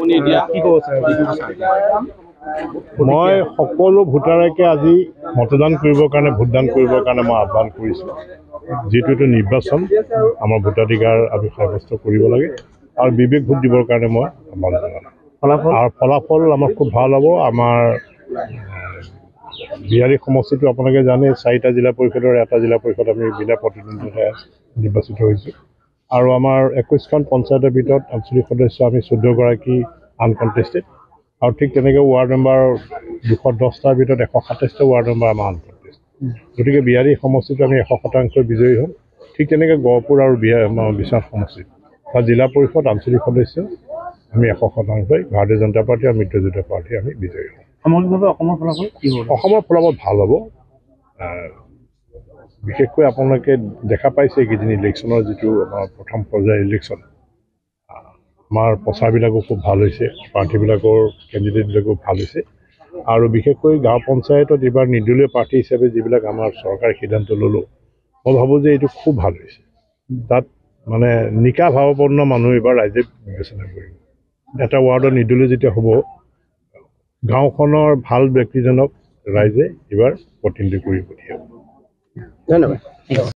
আপুনি এতিয়া কি ক'ব মই সকলো ভোটাৰকে আজি মতদান কৰিবৰ কাৰণে ভোটদান কৰিবৰ কাৰণে মই আহ্বান কৰিছোঁ। যিটো এইটো নিৰ্বাচন আমাৰ ভোটাধিকাৰ আমি সাব্যস্ত কৰিব লাগে আৰু বিবেক ভোট দিবৰ কাৰণে মই আহ্বান জনাম। আৰু ফলাফল আমাৰ খুব ভাল হ'ব। আমাৰ বিহাৰী সমষ্টিটো আপোনালোকে জানে 4টা জিলা পৰিষদৰ এটা জিলা পৰিষদ আমি বিনা প্ৰতিদ্বন্দ্বিতাৰে নিৰ্বাচিত হৈছোঁ আৰু আমাৰ 21খন পঞ্চায়তৰ ভিতৰত আঞ্চলিক সদস্য আমি 14গৰাকী আনকণ্টেষ্টেড আৰু ঠিক তেনেকৈ ৱাৰ্ড নম্বৰ 210টাৰ ভিতৰত 127টা ৱাৰ্ড নম্বৰ আমাৰ আনকণ্টেষ্টেড। গতিকে বিহাৰী সমষ্টিটো আমি 100% বিজয়ী হ'ম। ঠিক তেনেকৈ গহপুৰ আৰু বিশ্বনাথ সমষ্টিত বা জিলা পৰিষদ আঞ্চলিক সদস্য আমি 100% ভাৰতীয় জনতা পাৰ্টি আৰু মিত্ৰজোঁট পাৰ্টি আমি বিজয়ী হ'ম। সামগ্ৰিকভাৱে অসমৰ ফলাফল কি হ'ব? অসমৰ ফলাফল ভাল হ'ব। বিশেষকৈ আপোনালোকে দেখা পাইছে এইকেইদিন ইলেকশ্যনৰ যিটো আমাৰ প্ৰথম পৰ্যায়ৰ ইলেকশ্যন, আমাৰ প্ৰচাৰবিলাকো খুব ভাল হৈছে, প্ৰাৰ্থীবিলাকৰ কেণ্ডিডেটবিলাকো ভাল হৈছে আৰু বিশেষকৈ গাঁও পঞ্চায়তত এইবাৰ নিৰ্দলীয় প্ৰাৰ্থী হিচাপে যিবিলাক আমাৰ চৰকাৰে সিদ্ধান্ত ল'লোঁ, মই ভাবোঁ যে এইটো খুব ভাল হৈছে। তাত মানে নিকা ভাৱপূৰ্ণ মানুহ এইবাৰ ৰাইজে বিবেচনা কৰিব। এটা ৱাৰ্ডৰ নিৰ্দলীয় যেতিয়া হ'ব, গাঁওখনৰ ভাল ব্যক্তিজনক ৰাইজে এইবাৰ প্ৰতিনিধিত্ব কৰি পঠিয়াব। ধন্যবাদ।